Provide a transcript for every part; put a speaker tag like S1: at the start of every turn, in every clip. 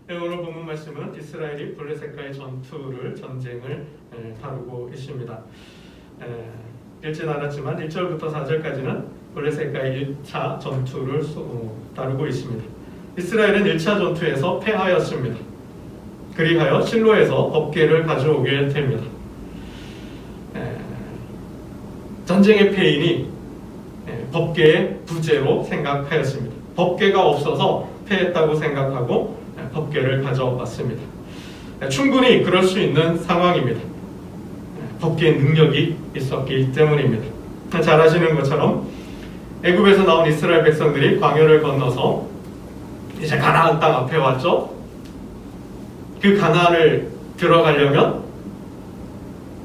S1: 오늘 본문 말씀은 이스라엘이 블레셋과의 전쟁을 다루고 있습니다. 읽진 않았지만 1절부터 4절까지는 블레셋과의 1차 전투를 다루고 있습니다. 이스라엘은 1차 전투에서 패하였습니다. 그리하여 실로에서 법궤를 가져오게 됩니다. 전쟁의 패인이 법궤의 부재로 생각하였습니다. 법궤가 없어서 패했다고 생각하고 법궤를 가져왔습니다. 충분히 그럴 수 있는 상황입니다. 법궤의 능력이 있었기 때문입니다. 잘 아시는 것처럼 애굽에서 나온 이스라엘 백성들이 광야를 건너서 이제 가나안 땅 앞에 왔죠. 그 가나안을 들어가려면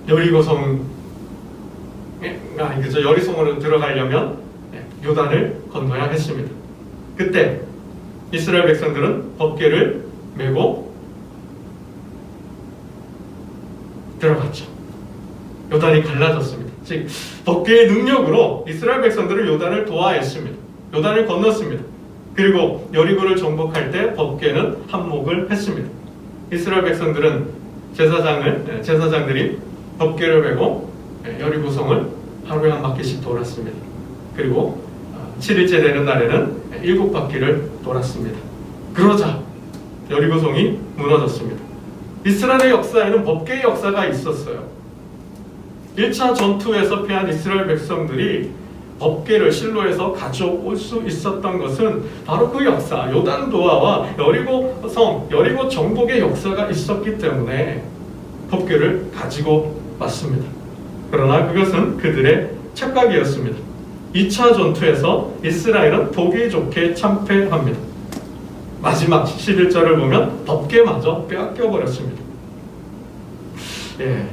S1: 여리고성으로 들어가려면 요단을 건너야 했습니다. 그때 이스라엘 백성들은 법궤를 메고 들어갔죠. 요단이 갈라졌습니다. 즉 법궤의 능력으로 이스라엘 백성들은 요단을 도하했습니다. 요단을 건넜습니다. 그리고 여리고를 정복할 때 법궤는 한몫을 했습니다. 이스라엘 백성들은 제사장들이 법궤를 메고 여리고성을 하루에 한 바퀴씩 돌았습니다. 그리고 7일째 되는 날에는 7바퀴를 돌았습니다. 그러자 여리고성이 무너졌습니다. 이스라엘의 역사에는 법궤의 역사가 있었어요. 1차 전투에서 패한 이스라엘 백성들이 법궤를 실로에서 가져올 수 있었던 것은 바로 그 역사, 요단도하와 여리고 정복의 역사가 있었기 때문에 법궤를 가지고 왔습니다. 그러나 그것은 그들의 착각이었습니다. 2차 전투에서 이스라엘은 보기 좋게 참패합니다. 마지막 11절을 보면 법궤마저 빼앗겨버렸습니다.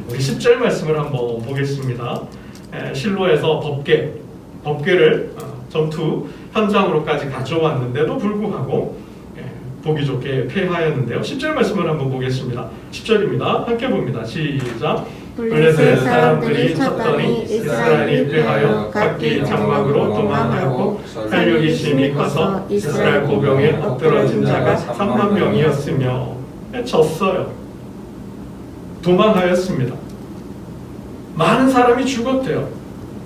S1: 우리 10절 말씀을 한번 보겠습니다. 실로에서 법궤를 전투 현장으로까지 가져왔는데도 불구하고 보기 좋게 패하였는데요. 10절 말씀을 한번 보겠습니다. 10절입니다. 함께 봅니다. 시작. 블레셋 사람들이 쳤더니 이스라엘이 패하여 각기 장막으로 도망하였고 살육이 심히 커서 이스라엘 보병에 엎드러진 자가 3만 명이었으며 졌어요. 도망하였습니다. 많은 사람이 죽었대요.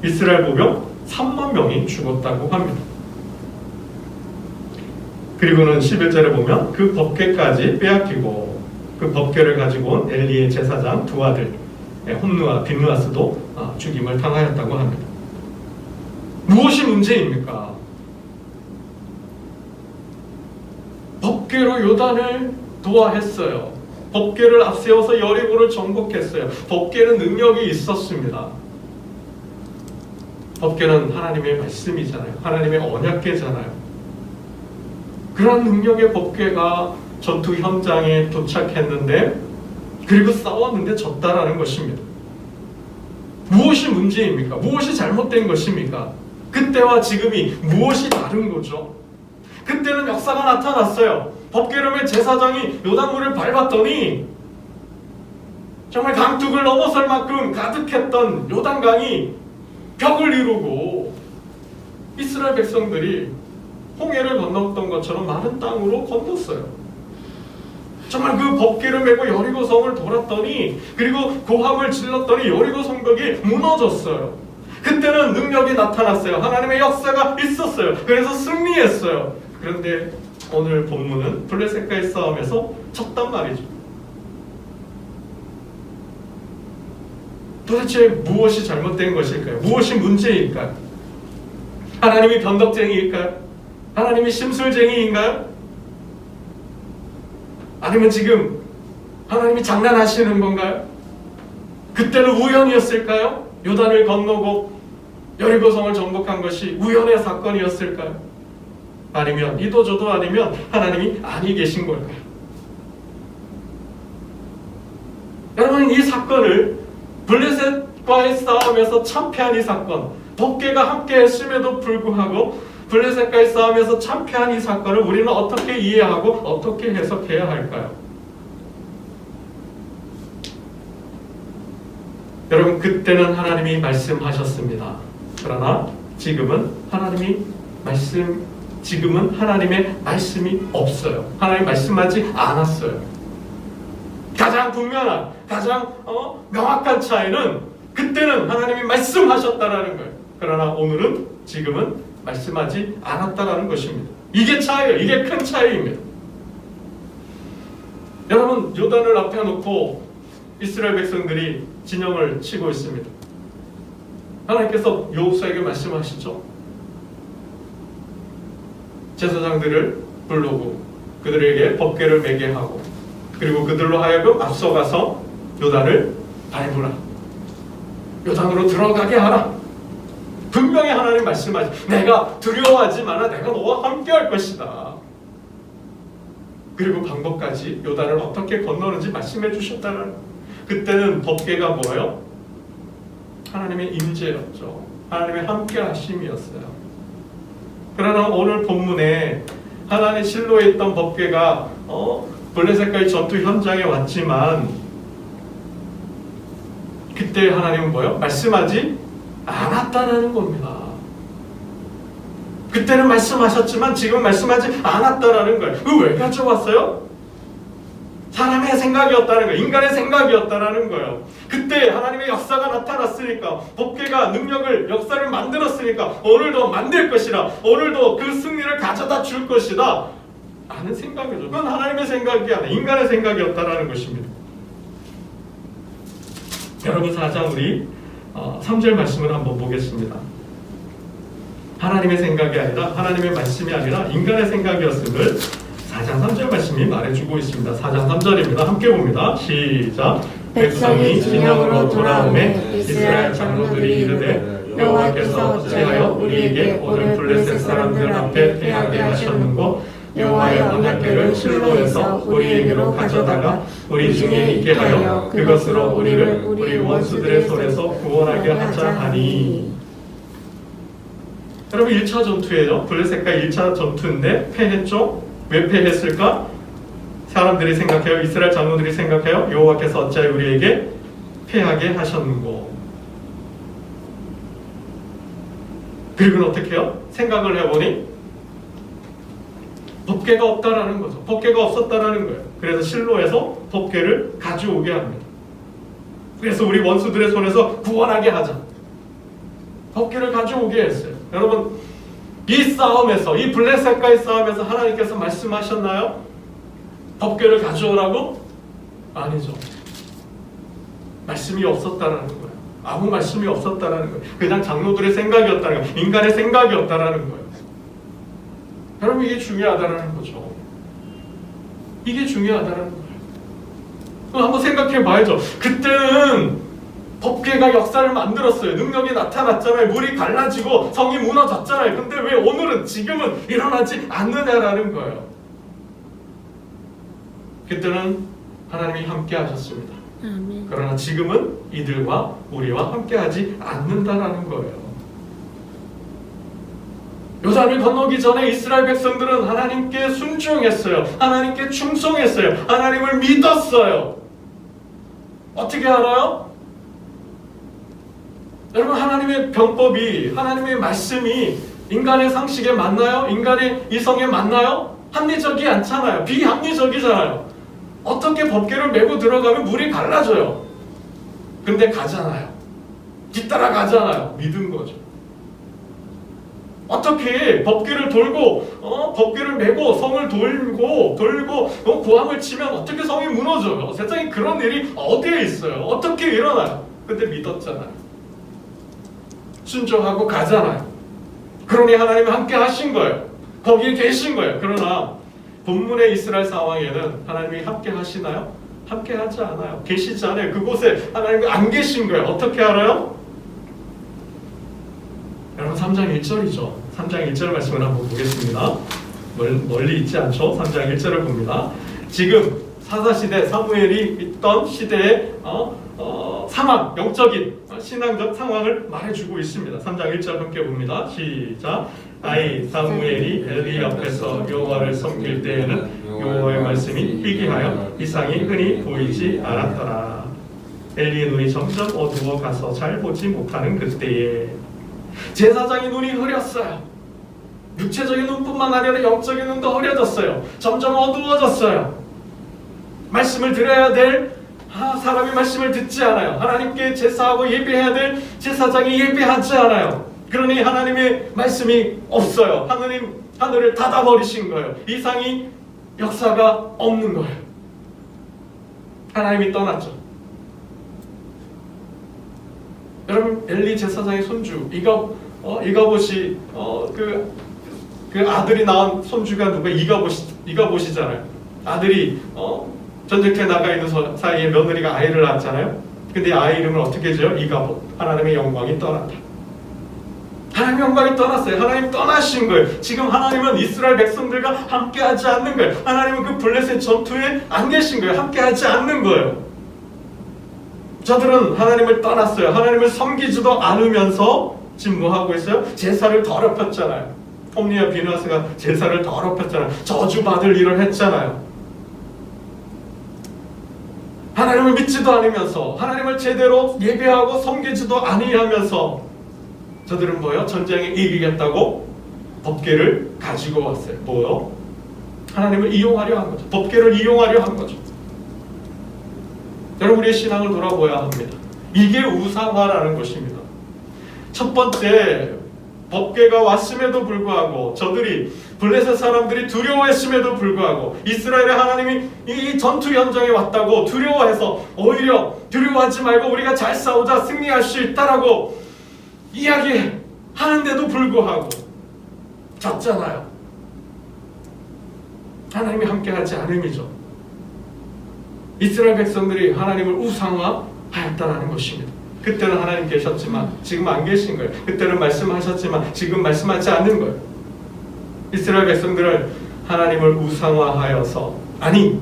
S1: 이스라엘 보병 3만 명이 죽었다고 합니다. 그리고는 11절에 보면 그 법궤까지 빼앗기고 그 법궤를 가지고 온 엘리의 제사장 두 아들 홈누와 빈누아스도 죽임을 당하였다고 합니다. 무엇이 문제입니까? 법궤로 요단을 도하했어요. 법궤를 앞세워서 여리고를 정복했어요. 법궤는 능력이 있었습니다. 법궤는 하나님의 말씀이잖아요. 하나님의 언약궤잖아요. 그런 능력의 법궤가 전투 현장에 도착했는데 그리고 싸웠는데 졌다라는 것입니다. 무엇이 문제입니까? 무엇이 잘못된 것입니까? 그때와 지금이 무엇이 다른 거죠? 그때는 역사가 나타났어요. 법궤를 맨 제사장이 요단물을 밟았더니 정말 강둑을 넘어설 만큼 가득했던 요단강이 벽을 이루고 이스라엘 백성들이 홍해를 건넜던 것처럼 마른 땅으로 건넜어요. 정말 그 법궤를 메고 여리고성을 돌았더니 그리고 고함을 질렀더니 여리고 성벽이 무너졌어요. 그때는 능력이 나타났어요. 하나님의 역사가 있었어요. 그래서 승리했어요. 그런데 오늘 본문은 블레셋과의 싸움에서 졌단 말이죠. 도대체 무엇이 잘못된 것일까요? 무엇이 문제일까요? 하나님이 변덕쟁이일까요? 하나님이 심술쟁이인가요? 아니면 지금 하나님이 장난하시는 건가요? 그때는 우연이었을까요? 요단을 건너고 여리고성을 정복한 것이 우연의 사건이었을까요? 아니면 이도저도 아니면 하나님이 아니 계신 걸까요? 여러분, 이 사건을 블레셋과의 싸움에서 참패한 이 사건, 법궤가 함께 했음에도 불구하고 블레셋과의 싸움에서 참패한 이 사건을 우리는 어떻게 이해하고 어떻게 해석해야 할까요? 여러분, 그때는 하나님이 말씀하셨습니다. 그러나 지금은 하나님이 말씀 지금은 하나님의 말씀이 없어요. 하나님 말씀하지 않았어요. 가장 분명한, 가장 명확한 차이는 그때는 하나님이 말씀하셨다라는 거예요. 그러나 오늘은, 지금은 말씀하지 않았다라는 것입니다. 이게 차이예요. 이게 큰 차이입니다. 여러분, 요단을 앞에 놓고 이스라엘 백성들이 진영을 치고 있습니다. 하나님께서 여호수아에게 말씀하시죠. 제사장들을 부르고 그들에게 법궤를 매게 하고, 그리고 그들로 하여금 앞서가서 요단을 밟으라, 요단으로 들어가게 하라. 분명히 하나님 말씀하시, 내가 두려워하지 마라, 내가 너와 함께 할 것이다. 그리고 방법까지, 요단을 어떻게 건너는지 말씀해 주셨다는. 그때는 법궤가 뭐예요? 하나님의 임재였죠. 하나님의 함께 하심이었어요. 그러나 오늘 본문에 하나님 실로에 있던 법궤가 블레셋과의 전투 현장에 왔지만, 그때 하나님은 뭐예요? 말씀하지 않았다라는 겁니다. 그때는 말씀하셨지만 지금 말씀하지 않았다라는 거예요. 그거 왜 가져왔어요? 사람의 생각이었다는 거예요. 인간의 생각이었다라는 거예요. 그때 하나님의 역사가 나타났으니까, 법궤가 능력을, 역사를 만들었으니까 오늘도 만들 것이다, 오늘도 그 승리를 가져다 줄 것이다 하는 생각이죠. 그건 하나님의 생각이 아니라 인간의 생각이었다라는 것입니다. 여러분, 4장 우리 3절 말씀을 한번 보겠습니다. 하나님의 생각이 아니라, 하나님의 말씀이 아니라 인간의 생각이었음을 4장 3절 말씀이 말해주고 있습니다. 4장 3절입니다. 함께 봅니다. 시작. 백성이 진영으로 돌아오매 이스라엘 장로들이 이르되 여호와께서 어찌하여 우리에게 오늘 블레셋 사람들 앞에 패하게 하셨는고, 여호와의 언약궤를 실로에서 우리에게로 가져다가 우리 중에 있게 하여 그것으로 우리를 우리 원수들의 손에서 구원하게 하자 하니. 여러분, 1차 전투예요. 블레셋과 1차 전투인데 패했죠? 왜 패했을까? 사람들이 생각해요. 이스라엘 장로들이 생각해요. 여호와께서 어찌하여 우리에게 패하게 하셨는고. 그리고 어떻게 해요? 생각을 해보니 법궤가 없다라는 거죠. 법궤가 없었다라는 거예요. 그래서 실로에서 법궤를 가져오게 합니다. 그래서 우리 원수들의 손에서 구원하게 하자. 법궤를 가져오게 했어요. 여러분, 이 싸움에서, 이 블레셋과의 싸움에서 하나님께서 말씀하셨나요? 법궤를 가져오라고? 아니죠. 말씀이 없었다라는 거예요. 아무 말씀이 없었다라는 거예요. 그냥 장로들의 생각이었다는 거예요. 인간의 생각이었다라는 거예요. 여러분, 이게 중요하다라는 거죠. 이게 중요하다라는 거예요. 그럼 한번 생각해 봐야죠. 그때는 법궤가 역사를 만들었어요. 능력이 나타났잖아요. 물이 갈라지고 성이 무너졌잖아요. 근데 왜 오늘은, 지금은 일어나지 않느냐라는 거예요. 그때는 하나님이 함께 하셨습니다.
S2: 아멘.
S1: 그러나 지금은 이들과 우리와 함께 하지 않는다라는 거예요. 요단을 건너기 전에 이스라엘 백성들은 하나님께 순종했어요. 하나님께 충성했어요. 하나님을 믿었어요. 어떻게 알아요? 여러분, 하나님의 병법이, 하나님의 말씀이 인간의 상식에 맞나요? 인간의 이성에 맞나요? 합리적이 않잖아요. 비합리적이잖아요. 어떻게 법궤를 메고 들어가면 물이 갈라져요. 근데 가잖아요. 뒤따라 가잖아요. 믿은 거죠. 어떻게 법궤를 돌고 법궤를 메고 성을 돌고 고함을 치면 어떻게 성이 무너져요? 세상에 그런 일이 어디에 있어요? 어떻게 일어나요? 근데 믿었잖아요. 순종하고 가잖아요. 그러니 하나님이 함께 하신 거예요. 거기에 계신 거예요. 그러나 본문의 이스라엘 상황에는 하나님이 함께 하시나요? 함께 하지 않아요. 계시지 않아요. 그곳에 하나님이 안 계신 거예요. 어떻게 알아요? 여러분, 3장 1절이죠. 3장 1절 말씀을 한번 보겠습니다. 멀리 있지 않죠? 3장 1절을 봅니다. 지금 사사시대, 사무엘이 있던 시대의 상황, 영적인 신앙적 상황을 말해주고 있습니다. 3장 1절 함께 봅니다. 시작. 아이 사무엘이 엘리 앞에서 여호와를 섬길 때에는 여호와의 말씀이 희귀하여 이상이 흔히 보이지 않았더라. 엘리의 눈이 점점 어두워 가서 잘 보지 못하는 그때에 제사장의 눈이 흐렸어요. 육체적인 눈뿐만 아니라 영적인 눈도 어려졌어요. 점점 어두워졌어요. 말씀을 들어야 될 사람이 말씀을 듣지 않아요. 하나님께 제사하고 예배해야 될 제사장이 예배하지 않아요. 그러니 하나님의 말씀이 없어요. 하늘을 닫아버리신 거예요. 이상이 역사가 없는 거예요. 하나님이 떠났죠. 여러분, 엘리 제사장의 손주 이가봇이 그 아들이 낳은 손주가 누가 이가봇이잖아요. 아들이 전쟁터에 나가 있는 사이에 며느리가 아이를 낳았잖아요. 근데 아이 이름을 어떻게 지어요? 이가봇. 하나님의 영광이 떠났다. 하나님의 영광이 떠났어요. 하나님 떠나신 거예요. 지금 하나님은 이스라엘 백성들과 함께하지 않는 거예요. 하나님은 그 블레셋 전투에 안 계신 거예요. 함께하지 않는 거예요. 저들은 하나님을 떠났어요. 하나님을 섬기지도 않으면서 지금 뭐 하고 있어요? 제사를 더럽혔잖아요. 홈리와 비누아스가 제사를 더럽혔잖아요. 저주받을 일을 했잖아요. 하나님을 믿지도 않으면서 하나님을 제대로 예배하고 섬기지도 아니하면서 저들은 뭐예요? 전쟁에 이기겠다고 법궤를 가지고 왔어요. 뭐요? 하나님을 이용하려 한 거죠. 법궤를 이용하려 한 거죠. 여러분, 우리의 신앙을 돌아보아야 합니다. 이게 우상화라는 것입니다. 첫 번째, 법궤가 왔음에도 불구하고 저들이 블레셋 사람들이 두려워했음에도 불구하고 이스라엘의 하나님이 이 전투 현장에 왔다고 두려워해서 오히려 두려워하지 말고 우리가 잘 싸우자 승리할 수 있다라고 이야기하는데도 불구하고 졌잖아요. 하나님이 함께하지 않음이죠. 이스라엘 백성들이 하나님을 우상화하였다는 것입니다. 그때는 하나님 계셨지만 지금 안 계신 거예요. 그때는 말씀하셨지만 지금 말씀하지 않는 거예요. 이스라엘 백성들을 하나님을 우상화하여서, 아니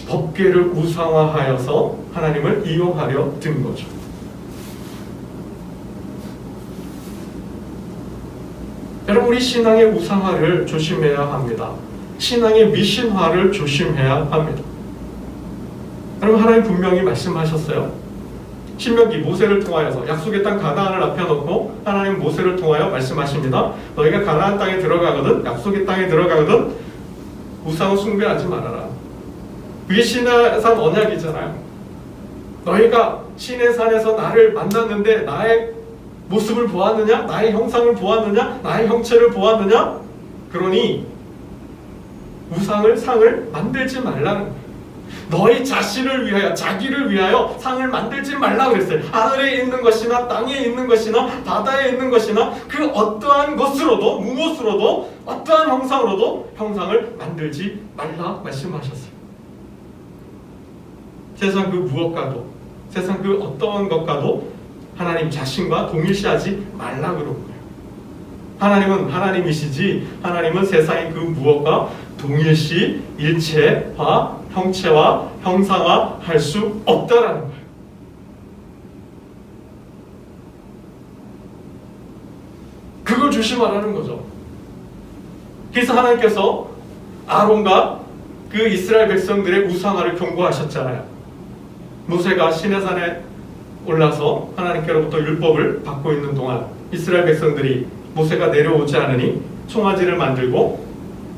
S1: 법궤를 우상화하여서 하나님을 이용하려 든 거죠. 여러분, 우리 신앙의 우상화를 조심해야 합니다. 신앙의 미신화를 조심해야 합니다. 여러분, 하나님 분명히 말씀하셨어요. 신명기 모세를 통하여서 약속의 땅 가나안을 앞에 놓고 하나님 모세를 통하여 말씀하십니다. 너희가 가나안 땅에 들어가거든, 약속의 땅에 들어가거든 우상을 숭배하지 말아라. 그게 시내산 언약이잖아요. 너희가 시내산에서 나를 만났는데 나의 모습을 보았느냐? 나의 형상을 보았느냐? 나의 형체를 보았느냐? 그러니 우상을, 상을 만들지 말라는 거예요. 너희 자신을 위하여, 자기를 위하여 상을 만들지 말라 그랬어요. 하늘에 있는 것이나 땅에 있는 것이나 바다에 있는 것이나 그 어떠한 것으로도, 무엇으로도, 어떠한 형상으로도 형상을 만들지 말라 말씀하셨어요. 세상 그 무엇과도, 세상 그 어떠한 것과도 하나님 자신과 동일시하지 말라 그런 거예요. 하나님은 하나님이시지 하나님은 세상의 그 무엇과 동일시 일체화, 형체화, 형상화 할 수 없다라는 거예요. 그걸 조심하라는 거죠. 그래서 하나님께서 아론과 그 이스라엘 백성들의 우상화를 경고하셨잖아요. 모세가 시내산에 올라서 하나님께로부터 율법을 받고 있는 동안 이스라엘 백성들이 모세가 내려오지 않으니 송아지를 만들고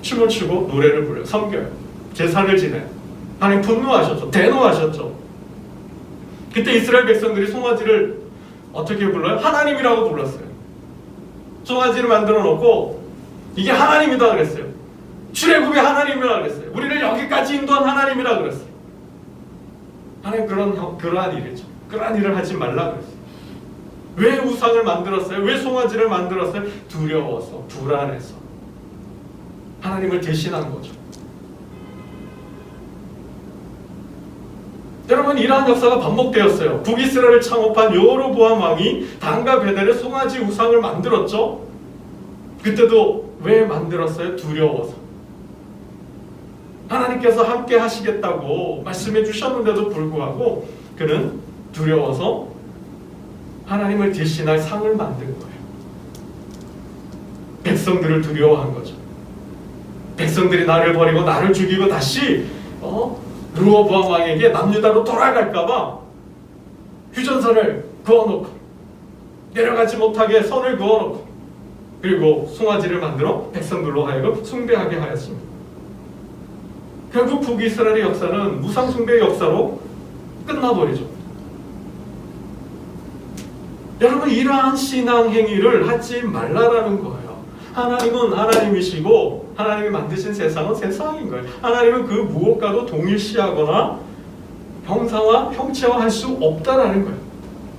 S1: 춤을 추고 노래를 불러요. 섬겨요. 제사를 지내요. 하나님 분노하셨죠. 대노하셨죠. 그때 이스라엘 백성들이 송아지를 어떻게 불러요? 하나님이라고 불렀어요. 송아지를 만들어 놓고 이게 하나님이다 그랬어요. 출애굽의 하나님이라 그랬어요. 우리를 여기까지 인도한 하나님이라 그랬어요. 하나님 그러한 일이죠. 그러한 일을 하지 말라 그랬어요. 왜 우상을 만들었어요? 왜 송아지를 만들었어요? 두려워서, 불안해서. 하나님을 대신한 거죠. 여러분, 이러한 역사가 반복되었어요. 북이스라엘을 창업한 여로보암 왕이 단과 베델의 송아지 우상을 만들었죠. 그때도 왜 만들었어요? 두려워서. 하나님께서 함께 하시겠다고 말씀해 주셨는데도 불구하고 그는 두려워서 하나님을 대신할 상을 만든 거예요. 백성들을 두려워한 거죠. 백성들이 나를 버리고 나를 죽이고 다시 르호보암 왕에게 남유다로 돌아갈까봐 휴전선을 그어놓고 내려가지 못하게 선을 그어놓고 그리고 송아지를 만들어 백성들로 하여금 숭배하게 하였습니다. 결국 북이스라엘의 역사는 무상숭배의 역사로 끝나버리죠. 여러분, 이러한 신앙 행위를 하지 말라라는 거예요. 하나님은 하나님이시고 하나님이 만드신 세상은 세상인 거예요. 하나님은 그 무엇과도 동일시하거나 형상화, 형체화할 수 없다라는 거예요.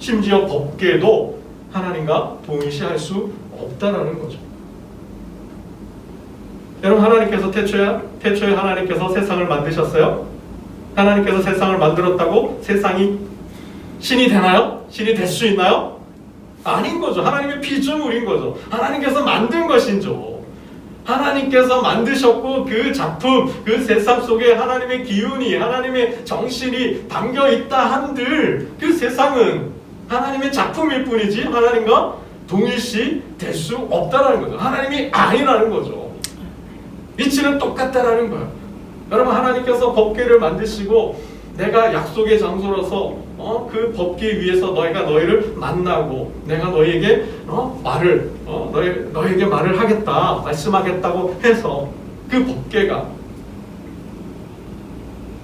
S1: 심지어 법계도 하나님과 동일시할 수 없다라는 거죠. 여러분, 하나님께서 태초에 하나님께서 세상을 만드셨어요? 하나님께서 세상을 만들었다고 세상이 신이 되나요? 신이 될 수 있나요? 아닌 거죠. 하나님의 피조물인 거죠. 하나님께서 만든 것이죠. 하나님께서 만드셨고 그 작품, 그 세상 속에 하나님의 기운이, 하나님의 정신이 담겨 있다 한들 그 세상은 하나님의 작품일 뿐이지 하나님과 동일시 될 수 없다라는 거죠. 하나님이 아니라는 거죠. 이치는 똑같다라는 거예요. 여러분, 하나님께서 법궤를 만드시고 내가 약속의 장소로서 그 법궤 위에서 너희를 만나고 내가 너희에게 너희에게 말을 하겠다, 말씀하겠다고 해서 그 법궤가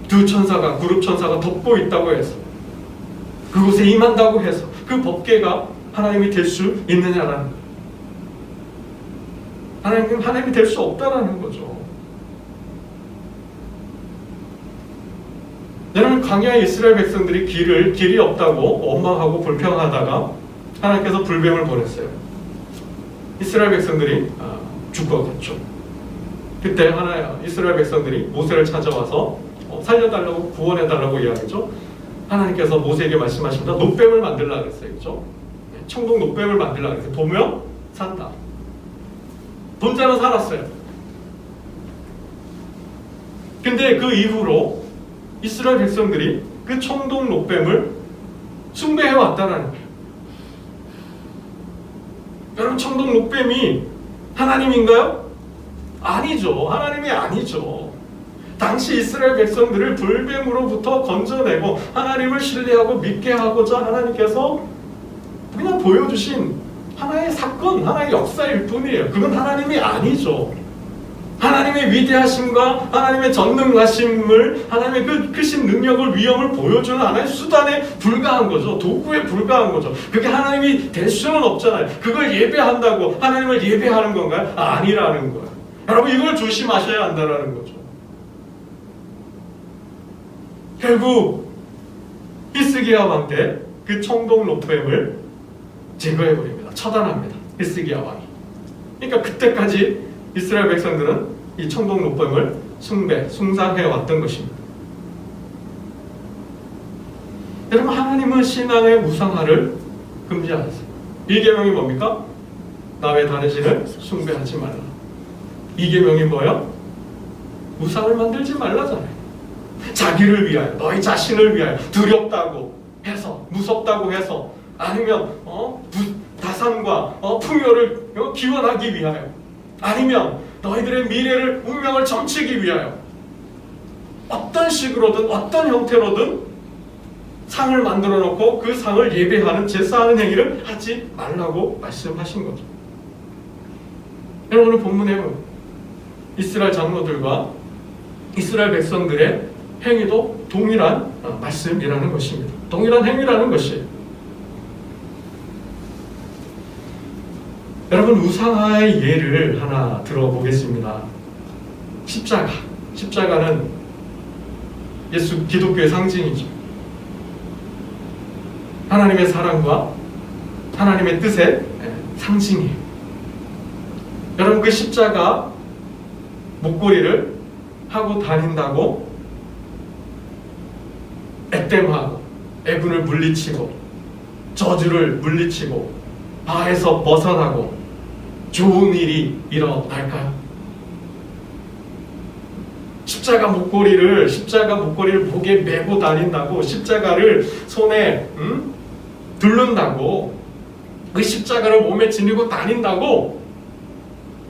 S1: 두 천사가, 그룹 천사가 덮고 있다고 해서 그곳에 임한다고 해서 그 법궤가 하나님이 될 수 있느냐라는 거예요. 하나님이 될 수 없다라는 거죠. 여러분, 광야의 이스라엘 백성들이 길이 없다고 원망하고 불평하다가 하나님께서 불뱀을 보냈어요. 이스라엘 백성들이 죽어갔죠. 그때 이스라엘 백성들이 모세를 찾아와서 살려달라고, 구원해달라고 이야기죠. 하나님께서 모세에게 말씀하십니다. 놋뱀을 만들라 그랬어요. 그렇죠? 청동 놋뱀을 만들라 그랬어요. 보면 산다. 본 자는 살았어요. 근데 그 이후로 이스라엘 백성들이 그 청동 놋뱀을 숭배해 왔다라는 거예요. 여러분, 청동 놋뱀이 하나님인가요? 아니죠. 하나님이 아니죠. 당시 이스라엘 백성들을 불뱀으로부터 건져내고 하나님을 신뢰하고 믿게 하고자 하나님께서 그냥 보여주신 하나의 사건, 하나의 역사일 뿐이에요. 그건 하나님이 아니죠. 하나님의 위대하심과 하나님의 전능하심을, 하나님의 그 크신 능력을, 위엄을 보여주는 하나의 수단에 불과한 거죠. 도구에 불과한 거죠. 그게 하나님이 될 수는 없잖아요. 그걸 예배한다고 하나님을 예배하는 건가요? 아니라는 거예요. 여러분, 이걸 조심하셔야 한다는 거죠. 결국 히스기야 왕 때 그 청동 놋뱀을 제거해버립니다. 처단합니다. 히스기야 왕이. 그러니까 그때까지 이스라엘 백성들은 이 청동 놋뱀을 숭상해왔던 것입니다. 여러분, 하나님은 신앙의 우상화를 금지하셨어요. 1계명이 뭡니까? 나 외 다른 신을 숭배하지 말라. 2계명이 뭐예요? 우상을 만들지 말라잖아요. 자기를 위하여, 너희 자신을 위하여, 두렵다고 해서, 무섭다고 해서, 아니면 다산과 풍요를 기원하기 위하여, 아니면 너희들의 미래를, 운명을 점치기 위하여 어떤 식으로든 어떤 형태로든 상을 만들어 놓고 그 상을 예배하는, 제사하는 행위를 하지 말라고 말씀하신 거죠. 오늘 본문에 이스라엘 장로들과 이스라엘 백성들의 행위도 동일한 말씀이라는 것입니다. 동일한 행위라는 것이에요. 여러분, 우상화의 예를 하나 들어보겠습니다. 십자가는 예수 기독교의 상징이죠. 하나님의 사랑과 하나님의 뜻의 상징이에요. 여러분, 그 십자가 목걸이를 하고 다닌다고 액땜하고 애군을 물리치고 저주를 물리치고 바에서 벗어나고 좋은 일이 일어날까요? 십자가 목걸이를 목에 메고 다닌다고, 십자가를 손에 두른다고, 그 십자가를 몸에 지니고 다닌다고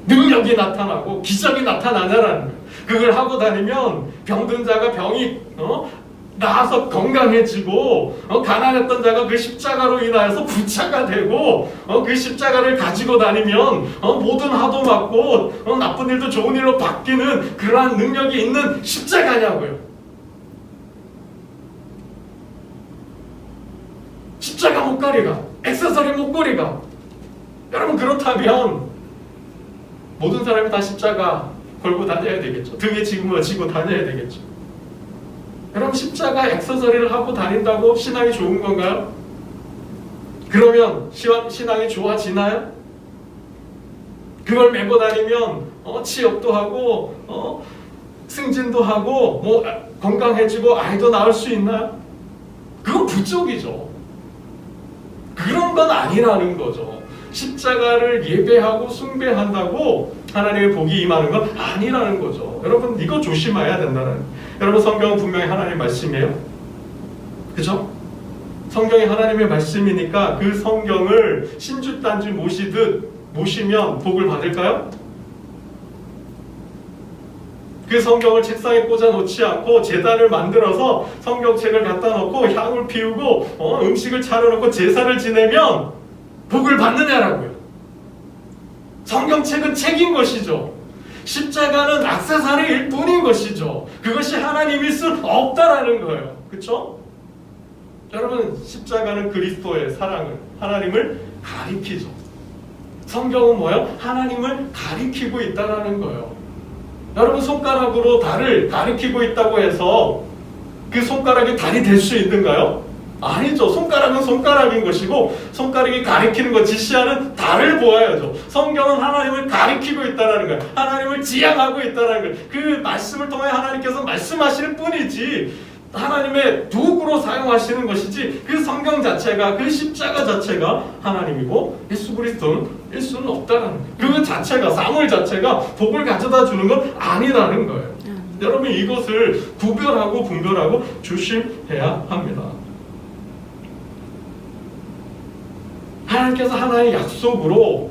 S1: 능력이 나타나고 기적이 나타나냐라는 거예요. 그걸 하고 다니면 병든 자가 병이 나아서 건강해지고 가난했던 자가 그 십자가로 인하여서 부자가 되고 그 십자가를 가지고 다니면 모든 화도 맞고 나쁜 일도 좋은 일로 바뀌는 그러한 능력이 있는 십자가냐고요. 십자가 목걸이가, 액세서리 목걸이가. 여러분, 그렇다면 모든 사람이 다 십자가 걸고 다녀야 되겠죠. 등에 지고 다녀야 되겠죠. 여러분, 십자가 액세서리를 하고 다닌다고 신앙이 좋은 건가요? 그러면 신앙이 좋아지나요? 그걸 메고 다니면 취업도 하고 승진도 하고 건강해지고 아이도 낳을 수 있나요? 그건 부족이죠. 그런 건 아니라는 거죠. 십자가를 예배하고 숭배한다고 하나님의 복이 임하는 건 아니라는 거죠. 여러분, 이거 조심해야 된다는. 여러분, 성경은 분명히 하나님의 말씀이에요. 그죠? 성경이 하나님의 말씀이니까 그 성경을 신주단지 모시면 복을 받을까요? 그 성경을 책상에 꽂아 놓지 않고 제단을 만들어서 성경책을 갖다 놓고 향을 피우고 음식을 차려놓고 제사를 지내면 복을 받느냐라고요. 성경책은 책인 것이죠. 십자가는 액세서리일 뿐인 것이죠. 그것이 하나님일 수 없다라는 거예요. 그렇죠? 여러분, 십자가는 그리스도의 사랑을, 하나님을 가리키죠. 성경은 뭐예요? 하나님을 가리키고 있다라는 거예요. 여러분, 손가락으로 달을 가리키고 있다고 해서 그 손가락이 달이 될 수 있는가요? 아니죠. 손가락은 손가락인 것이고 손가락이 가리키는 것, 지시하는 달을 보아야죠. 성경은 하나님을 가리키고 있다는 거예요. 하나님을 지향하고 있다는 거예요. 그 말씀을 통해 하나님께서 말씀하시는 뿐이지 하나님의 도구로 사용하시는 것이지 그 성경 자체가, 그 십자가 자체가 하나님이고 예수 그리스도는 일 수는 없다는 거예요. 그 자체가, 사물 자체가 복을 가져다 주는 건 아니라는 거예요. 여러분, 이것을 구별하고 분별하고 조심해야 합니다. 하나님께서 하나의 약속으로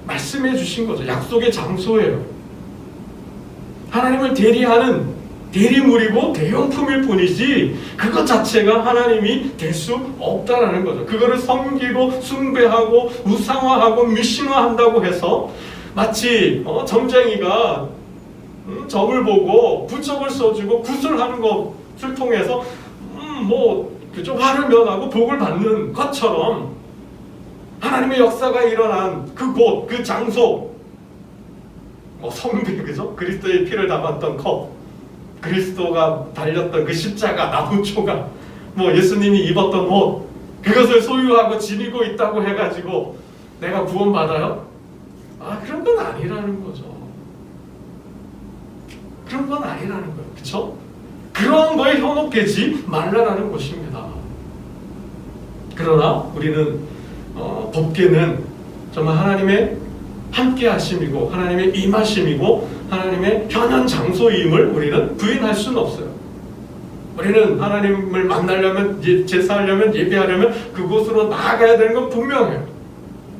S1: 말씀해 주신 거죠. 약속의 장소예요. 하나님을 대리하는 대리물이고 대용품일 뿐이지 그것 자체가 하나님이 될 수 없다라는 거죠. 그거를 섬기고 숭배하고 우상화하고 미신화한다고 해서 마치 점쟁이가 점을 보고 부적을 써주고 구슬하는 것을 통해서 그죠, 화를 면하고 복을 받는 것처럼 하나님의 역사가 일어난 그곳, 그 장소, 성비, 그죠? 그리스도의 피를 담았던 컵, 그리스도가 달렸던 그 십자가, 나무조각, 예수님이 입었던 옷, 그것을 소유하고 지니고 있다고 해가지고 내가 구원받아요? 그런 건 아니라는 거죠. 그런 건 아니라는 거예요. 그쵸? 그런 거에 현혹되지 말라라는 것입니다. 그러나 우리는 법계는 정말 하나님의 함께 하심이고 하나님의 임하심이고 하나님의 현현 장소임을 우리는 부인할 수는 없어요. 우리는 하나님을 만나려면, 제사하려면, 예배하려면 그곳으로 나아가야 되는 건 분명해요.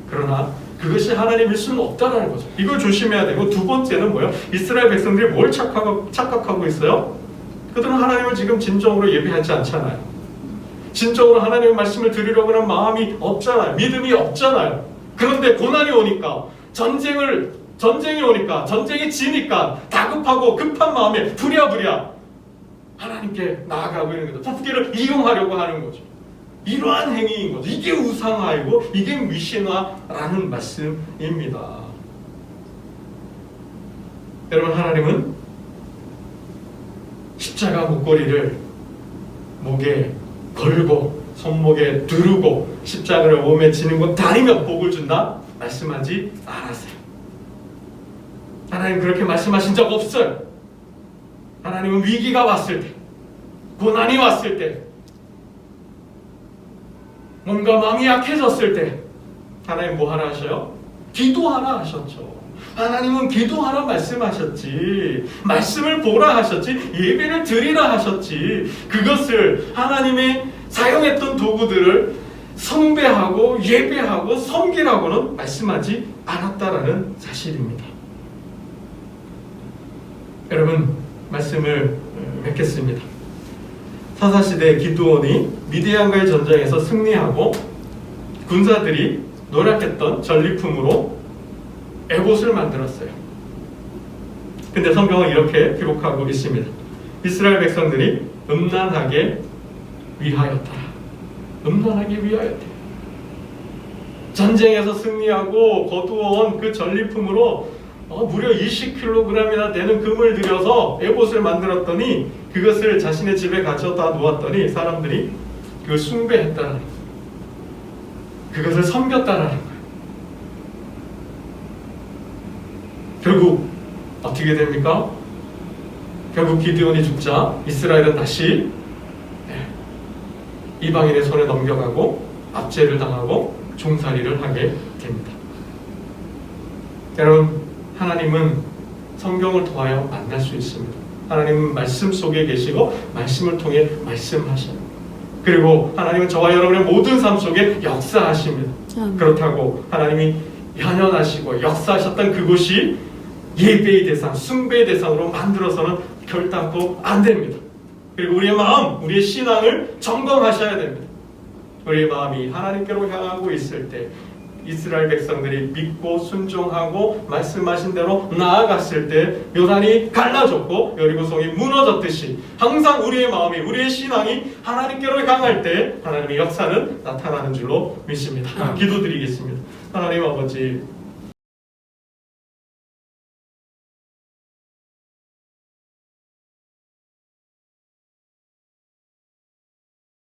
S1: 그러나 그것이 하나님일 수는 없다는 거죠. 이걸 조심해야 되고, 두 번째는 뭐예요? 이스라엘 백성들이 뭘 착각하고 있어요? 그들은 하나님을 지금 진정으로 예배하지 않잖아요. 진정으로 하나님의 말씀을 드리려고 하는 마음이 없잖아요. 믿음이 없잖아요. 그런데 고난이 오니까, 전쟁이 오니까, 전쟁이 지니까 다급하고 급한 마음에 부랴부랴 하나님께 나아가고 있는 거죠. 법계를 이용하려고 하는 거죠. 이러한 행위인 거죠. 이게 우상화이고 이게 미신화라는 말씀입니다. 여러분, 하나님은 십자가 목걸이를 목에 걸고 손목에 두르고 십자가를 몸에 지니고 다니면 복을 준다 말씀하지 않았어요. 하나님 그렇게 말씀하신 적 없어요. 하나님은 위기가 왔을 때, 고난이 왔을 때, 뭔가 마음이 약해졌을 때 하나님 뭐 하라 하셔요? 기도하라 하셨죠. 하나님은 기도하라 말씀하셨지, 말씀을 보라 하셨지, 예배를 드리라 하셨지, 그것을 하나님의 사용했던 도구들을 숭배하고 예배하고 섬기라고는 말씀하지 않았다라는 사실입니다. 여러분, 말씀을 맺겠습니다. 사사시대 기드온이 미디안과의 전쟁에서 승리하고 군사들이 노력했던 전리품으로 에봇을 만들었어요. 근데 성경은 이렇게 기록하고 있습니다. 이스라엘 백성들이 음란하게 위하였더라. 음란하게 위하였대요. 전쟁에서 승리하고 거두어온 그 전리품으로 무려 20kg이나 되는 금을 들여서 에봇을 만들었더니 그것을 자신의 집에 가져다 놓았더니 사람들이 그걸 숭배했다는 거예요. 그것을 섬겼다는 거예요. 결국 어떻게 됩니까? 결국 기드온이 죽자 이스라엘은 다시 이방인의 손에 넘겨가고 압제를 당하고 종살이를 하게 됩니다. 여러분, 하나님은 성경을 통하여 만날 수 있습니다. 하나님은 말씀 속에 계시고 말씀을 통해 말씀하셔요. 그리고 하나님은 저와 여러분의 모든 삶 속에 역사하십니다. 그렇다고 하나님이 현현하시고 역사하셨던 그곳이 예배의 대상, 숭배의 대상으로 만들어서는 결단코 안 됩니다. 그리고 우리의 마음, 우리의 신앙을 점검하셔야 됩니다. 우리의 마음이 하나님께로 향하고 있을 때 이스라엘 백성들이 믿고 순종하고 말씀하신 대로 나아갔을 때 요단이 갈라졌고 여리고성이 무너졌듯이 항상 우리의 마음이, 우리의 신앙이 하나님께로 향할 때 하나님의 역사는 나타나는 줄로 믿습니다. 기도드리겠습니다. 하나님 아버지,